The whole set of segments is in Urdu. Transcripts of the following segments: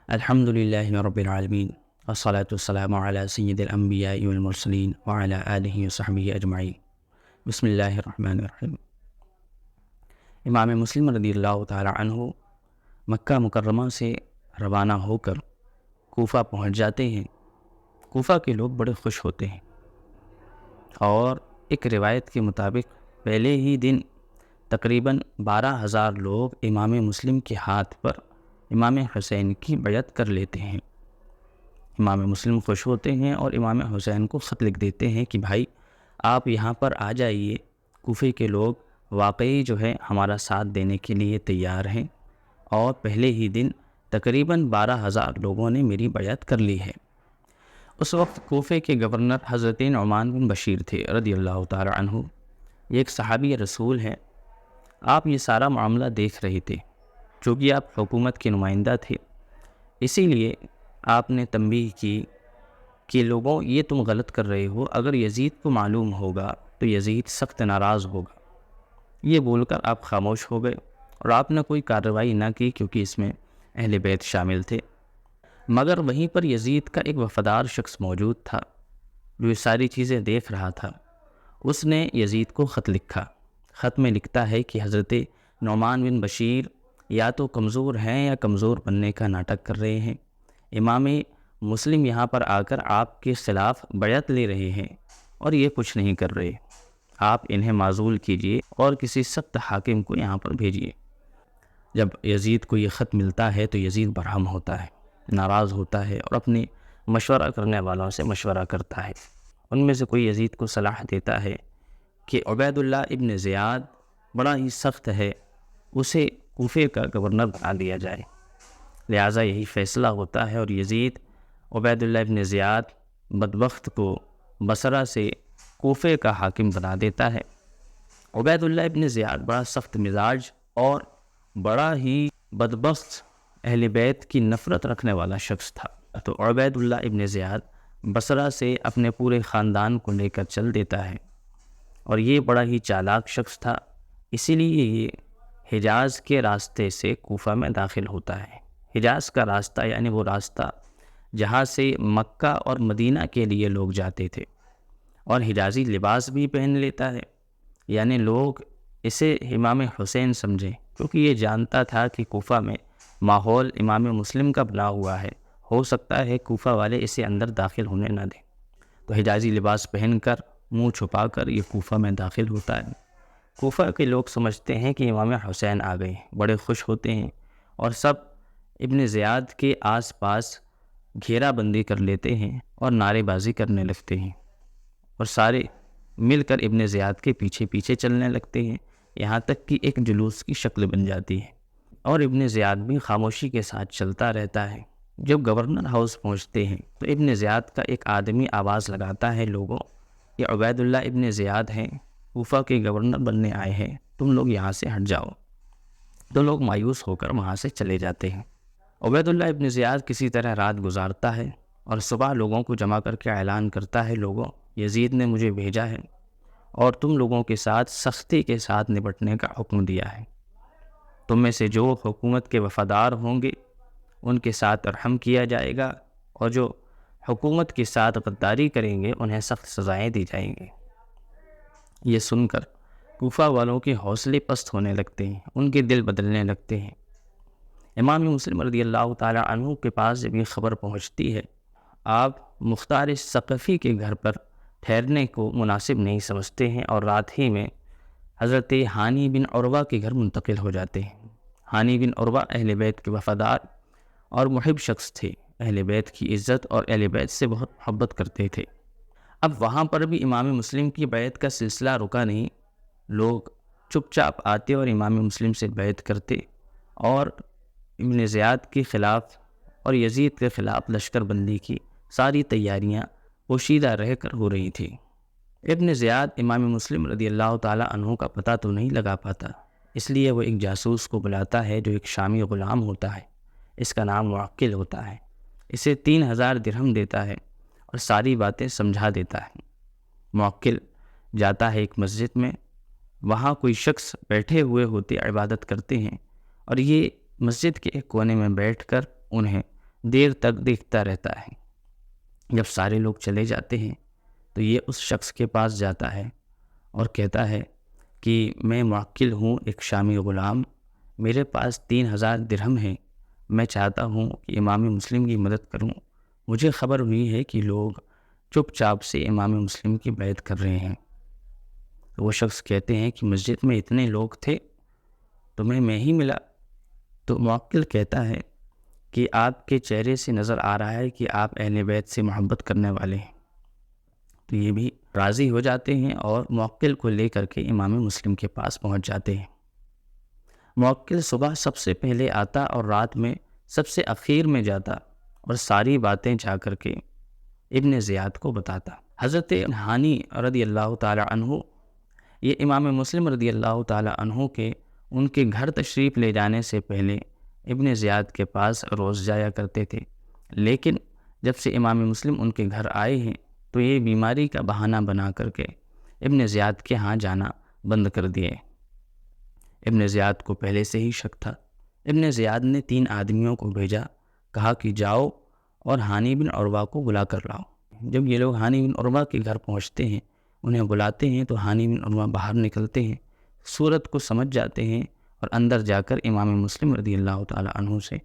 الحمد للہ رب العالمین والصلاة والسلام علی سید الانبیاء والمرسلین وعلی آلہ وصحبہ اجمعین۔ بسم اللہ الرحمن الرحیم۔ امام مسلم رضی اللہ تعالی عنہ مکہ مکرمہ سے روانہ ہو کر کوفہ پہنچ جاتے ہیں۔ کوفہ کے لوگ بڑے خوش ہوتے ہیں اور ایک روایت کے مطابق پہلے ہی دن تقریباً 12,000 لوگ امام مسلم کے ہاتھ پر امام حسین کی بیعت کر لیتے ہیں۔ امام مسلم خوش ہوتے ہیں اور امام حسین کو خط لکھ دیتے ہیں کہ بھائی آپ یہاں پر آ جائیے، کوفے کے لوگ واقعی جو ہے ہمارا ساتھ دینے کے لیے تیار ہیں، اور پہلے ہی دن تقریباً 12,000 لوگوں نے میری بیعت کر لی ہے۔ اس وقت کوفے کے گورنر حضرت نعمان بن بشیر تھے رضی اللہ تعالی عنہ۔ یہ ایک صحابی رسول ہیں۔ آپ یہ سارا معاملہ دیکھ رہے تھے، چونکہ آپ حکومت کے نمائندہ تھے، اسی لیے آپ نے تنبیہ کی کہ لوگوں یہ تم غلط کر رہے ہو، اگر یزید کو معلوم ہوگا تو یزید سخت ناراض ہوگا۔ یہ بول کر آپ خاموش ہو گئے اور آپ نے کوئی کارروائی نہ کی، کیونکہ اس میں اہل بیت شامل تھے۔ مگر وہیں پر یزید کا ایک وفادار شخص موجود تھا جو یہ ساری چیزیں دیکھ رہا تھا۔ اس نے یزید کو خط لکھا۔ خط میں لکھتا ہے کہ حضرت نعمان بن بشیر یا تو کمزور ہیں یا کمزور بننے کا ناٹک کر رہے ہیں۔ امام مسلم یہاں پر آ کر آپ کے خلاف بیعت لے رہے ہیں اور یہ کچھ نہیں کر رہے۔ آپ انہیں معزول کیجئے اور کسی سخت حاکم کو یہاں پر بھیجئے۔ جب یزید کو یہ خط ملتا ہے تو یزید برہم ہوتا ہے، ناراض ہوتا ہے اور اپنے مشورہ کرنے والوں سے مشورہ کرتا ہے۔ ان میں سے کوئی یزید کو صلاح دیتا ہے کہ عبید اللہ ابن زیاد بڑا ہی سخت ہے، اسے کوفے کا گورنر بنا دیا جائے۔ لہٰذا یہی فیصلہ ہوتا ہے اور یزید عبید اللہ ابن زیاد بدبخت کو بصرہ سے کوفے کا حاکم بنا دیتا ہے۔ عبید اللہ ابن زیاد بڑا سخت مزاج اور بڑا ہی بدبخت اہل بیت کی نفرت رکھنے والا شخص تھا، تو عبید اللہ ابن زیاد بصرہ سے اپنے پورے خاندان کو لے کر چل دیتا ہے، اور یہ بڑا ہی چالاک شخص تھا، اسی لیے یہ حجاز کے راستے سے کوفہ میں داخل ہوتا ہے۔ حجاز کا راستہ یعنی وہ راستہ جہاں سے مکہ اور مدینہ کے لیے لوگ جاتے تھے، اور حجازی لباس بھی پہن لیتا ہے، یعنی لوگ اسے امام حسین سمجھیں، کیونکہ یہ جانتا تھا کہ کوفہ میں ماحول امام مسلم کا بنا ہوا ہے، ہو سکتا ہے کوفہ والے اسے اندر داخل ہونے نہ دیں، تو حجازی لباس پہن کر منہ چھپا کر یہ کوفہ میں داخل ہوتا ہے۔ کوفہ کے لوگ سمجھتے ہیں کہ امام حسین آ گئے، بڑے خوش ہوتے ہیں اور سب ابن زیاد کے آس پاس گھیرا بندی کر لیتے ہیں اور نعرے بازی کرنے لگتے ہیں، اور سارے مل کر ابن زیاد کے پیچھے پیچھے چلنے لگتے ہیں، یہاں تک کہ ایک جلوس کی شکل بن جاتی ہے، اور ابن زیاد بھی خاموشی کے ساتھ چلتا رہتا ہے۔ جب گورنر ہاؤس پہنچتے ہیں تو ابن زیاد کا ایک آدمی آواز لگاتا ہے، لوگوں یہ عبید اللہ ابن زیاد ہیں، کوفہ کے گورنر بننے آئے ہیں، تم لوگ یہاں سے ہٹ جاؤ۔ تو لوگ مایوس ہو کر وہاں سے چلے جاتے ہیں۔ عبید اللہ ابن زیاد کسی طرح رات گزارتا ہے اور صبح لوگوں کو جمع کر کے اعلان کرتا ہے، لوگوں یزید نے مجھے بھیجا ہے اور تم لوگوں کے ساتھ سختی کے ساتھ نپٹنے کا حکم دیا ہے۔ تم میں سے جو حکومت کے وفادار ہوں گے ان کے ساتھ رحم کیا جائے گا، اور جو حکومت کے ساتھ غداری کریں گے انہیں سخت سزائیں دی جائیں گی۔ یہ سن کر کوفہ والوں کے حوصلے پست ہونے لگتے ہیں، ان کے دل بدلنے لگتے ہیں۔ امام مسلم رضی اللہ تعالی عنہ کے پاس جب یہ خبر پہنچتی ہے، آپ مختار ثقفی کے گھر پر ٹھہرنے کو مناسب نہیں سمجھتے ہیں اور رات ہی میں حضرت ہانی بن عروہ کے گھر منتقل ہو جاتے ہیں۔ ہانی بن عروہ اہل بیت کے وفادار اور محب شخص تھے، اہل بیت کی عزت اور اہل بیت سے بہت محبت کرتے تھے۔ اب وہاں پر بھی امام مسلم کی بیعت کا سلسلہ رکا نہیں، لوگ چپ چاپ آتے اور امام مسلم سے بیعت کرتے، اور ابن زیاد کے خلاف اور یزید کے خلاف لشکر بندی کی ساری تیاریاں پوشیدہ رہ کر ہو رہی تھی۔ ابن زیاد امام مسلم رضی اللہ تعالی عنہ کا پتہ تو نہیں لگا پاتا، اس لیے وہ ایک جاسوس کو بلاتا ہے جو ایک شامی غلام ہوتا ہے، اس کا نام معقل ہوتا ہے، اسے 3,000 درہم دیتا ہے اور ساری باتیں سمجھا دیتا ہے۔ معقل جاتا ہے ایک مسجد میں، وہاں کوئی شخص بیٹھے ہوئے ہوتے عبادت کرتے ہیں، اور یہ مسجد کے ایک کونے میں بیٹھ کر انہیں دیر تک دیکھتا رہتا ہے۔ جب سارے لوگ چلے جاتے ہیں تو یہ اس شخص کے پاس جاتا ہے اور کہتا ہے کہ میں معقل ہوں، ایک شامی غلام، میرے پاس 3000 درہم ہیں، میں چاہتا ہوں کہ امام مسلم کی مدد کروں۔ مجھے خبر ہوئی ہے کہ لوگ چپ چاپ سے امام مسلم کی بیعت کر رہے ہیں۔ وہ شخص کہتے ہیں کہ مسجد میں اتنے لوگ تھے، تمہیں میں ہی ملا؟ تو معقل کہتا ہے کہ آپ کے چہرے سے نظر آ رہا ہے کہ آپ اہل بیت سے محبت کرنے والے ہیں۔ تو یہ بھی راضی ہو جاتے ہیں اور معقل کو لے کر کے امام مسلم کے پاس پہنچ جاتے ہیں۔ معقل صبح سب سے پہلے آتا اور رات میں سب سے اخیر میں جاتا اور ساری باتیں جا کر کے ابن زیاد کو بتاتا۔ حضرت ہانی رضی اللہ تعالی عنہ یہ امام مسلم رضی اللہ تعالی عنہ کے ان کے گھر تشریف لے جانے سے پہلے ابن زیاد کے پاس روز جایا کرتے تھے، لیکن جب سے امام مسلم ان کے گھر آئے ہیں تو یہ بیماری کا بہانہ بنا کر کے ابن زیاد کے ہاں جانا بند کر دیے۔ ابن زیاد کو پہلے سے ہی شک تھا۔ ابن زیاد نے 3 آدمیوں کو بھیجا، کہا کہ جاؤ اور ہانی بن عروہ کو بلا کر لاؤ۔ جب یہ لوگ ہانی بن عروہ کے گھر پہنچتے ہیں، انہیں بلاتے ہیں تو ہانی بن عروہ باہر نکلتے ہیں، صورت کو سمجھ جاتے ہیں اور اندر جا کر امام مسلم رضی اللہ تعالی عنہ سے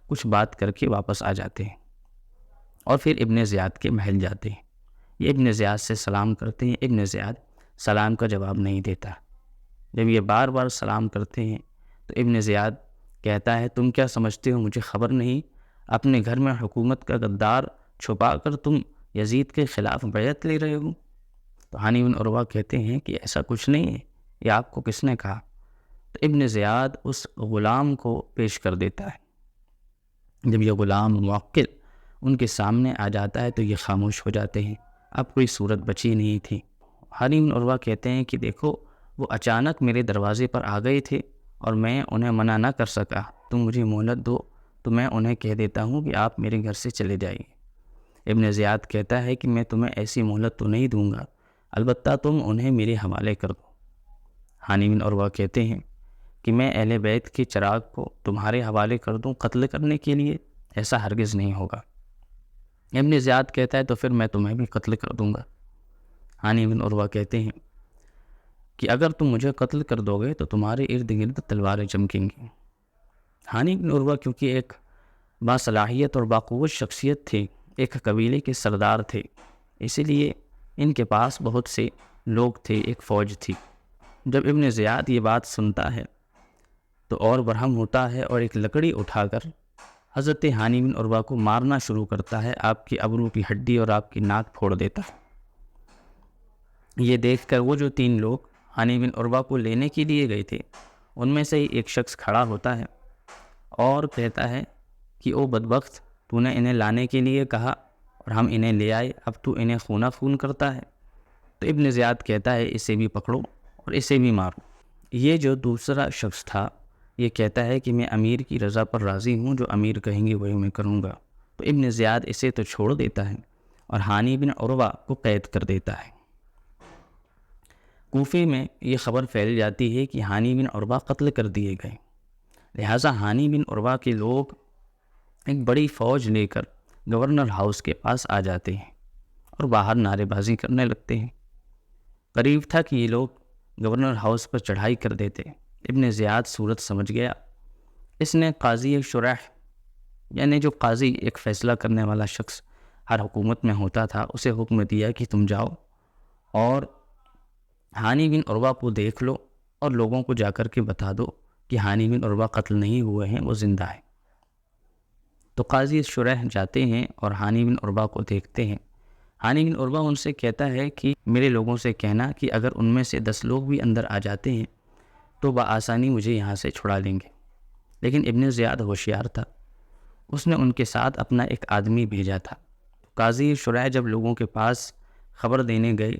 کچھ بات کر کے واپس آ جاتے ہیں اور پھر ابن زیاد کے محل جاتے ہیں۔ یہ ابن زیاد سے سلام کرتے ہیں، ابن زیاد سلام کا جواب نہیں دیتا۔ جب یہ بار بار سلام کرتے ہیں تو ابن زیاد کہتا ہے تم کیا سمجھتے ہو مجھے خبر نہیں؟ اپنے گھر میں حکومت کا غدار چھپا کر تم یزید کے خلاف بیعت لے رہے ہو؟ تو ہانی بن عروہ کہتے ہیں کہ ایسا کچھ نہیں ہے، یہ آپ کو کس نے کہا؟ تو ابن زیاد اس غلام کو پیش کر دیتا ہے۔ جب یہ غلام معقل ان کے سامنے آ جاتا ہے تو یہ خاموش ہو جاتے ہیں، اب کوئی صورت بچی نہیں تھی۔ ہانی بن عروہ کہتے ہیں کہ دیکھو وہ اچانک میرے دروازے پر آ گئے تھے اور میں انہیں منع نہ کر سکا، تم مجھے مہلت دو تو میں انہیں کہہ دیتا ہوں کہ آپ میرے گھر سے چلے جائیے۔ ابن زیاد کہتا ہے کہ میں تمہیں ایسی مہلت تو نہیں دوں گا، البتہ تم انہیں میرے حوالے کر دو۔ ہانی بن عروہ کہتے ہیں کہ میں اہل بیت کے چراغ کو تمہارے حوالے کر دوں قتل کرنے کے لیے؟ ایسا ہرگز نہیں ہوگا۔ ابن زیاد کہتا ہے تو پھر میں تمہیں بھی قتل کر دوں گا۔ ہانی بن عروہ کہتے ہیں کہ اگر تم مجھے قتل کر دو گے تو تمہارے ارد گرد تلواریں چمکیں گی۔ ہانی بن عروہ کیونکہ ایک باصلاحیت اور باقوت شخصیت تھے، ایک قبیلے کے سردار تھے، اسی لیے ان کے پاس بہت سے لوگ تھے، ایک فوج تھی۔ جب ابن زیاد یہ بات سنتا ہے تو اور برہم ہوتا ہے اور ایک لکڑی اٹھا کر حضرت ہانی بن عروہ کو مارنا شروع کرتا ہے، آپ کی ابرو کی ہڈی اور آپ کی ناک پھوڑ دیتا ہے۔ یہ دیکھ کر وہ جو 3 لوگ ہانی بن عروہ کو لینے کے لیے گئے تھے ان میں سے ایک شخص کھڑا ہوتا ہے اور کہتا ہے کہ او بدبخت، تو نے انہیں لانے کے لیے کہا اور ہم انہیں لے آئے، اب تو انہیں خونہ خون کرتا ہے۔ تو ابن زیاد کہتا ہے اسے بھی پکڑو اور اسے بھی مارو۔ یہ جو دوسرا شخص تھا یہ کہتا ہے کہ میں امیر کی رضا پر راضی ہوں، جو امیر کہیں گے وہی میں کروں گا۔ تو ابن زیاد اسے تو چھوڑ دیتا ہے اور ہانی بن عروہ کو قید کر دیتا ہے۔ کوفے میں یہ خبر پھیل جاتی ہے کہ ہانی بن عروہ قتل کر دیے گئے، لہٰذا ہانی بن عروہ کے لوگ ایک بڑی فوج لے کر گورنر ہاؤس کے پاس آ جاتے ہیں اور باہر نعرے بازی کرنے لگتے ہیں۔ قریب تھا کہ یہ لوگ گورنر ہاؤس پر چڑھائی کر دیتے۔ ابن زیاد صورت سمجھ گیا، اس نے قاضی شرح یعنی جو قاضی ایک فیصلہ کرنے والا شخص ہر حکومت میں ہوتا تھا اسے حکم دیا کہ تم جاؤ اور ہانی بن عروہ کو دیکھ لو اور لوگوں کو جا کر کے بتا دو کہ ہانی بن عروہ قتل نہیں ہوئے ہیں، وہ زندہ ہے۔ تو قاضی شرح جاتے ہیں اور ہانی بن عروہ کو دیکھتے ہیں۔ ہانی بن عروہ ان سے کہتا ہے کہ میرے لوگوں سے کہنا کہ اگر ان میں سے 10 لوگ بھی اندر آ جاتے ہیں تو بآسانی مجھے یہاں سے چھڑا لیں گے۔ لیکن ابن زیاد ہوشیار تھا، اس نے ان کے ساتھ اپنا ایک آدمی بھیجا تھا۔ قاضی شرح جب لوگوں کے پاس خبر دینے گئے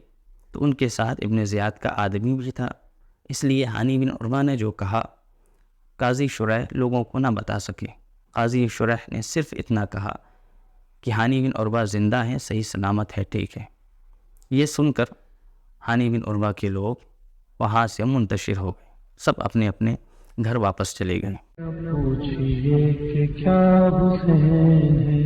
تو ان کے ساتھ ابن زیاد کا آدمی بھی تھا، اس لیے ہانی بن عروہ نے جو کہا قاضی شرح لوگوں کو نہ بتا سکے۔ قاضی شرح نے صرف اتنا کہا کہ ہانی بن عروہ زندہ ہیں، صحیح سلامت ہے، ٹھیک ہے۔ یہ سن کر ہانی بن عروہ کے لوگ وہاں سے منتشر ہو گئے، سب اپنے اپنے گھر واپس چلے گئے۔ پوچھئے کہ کیا حسین ہے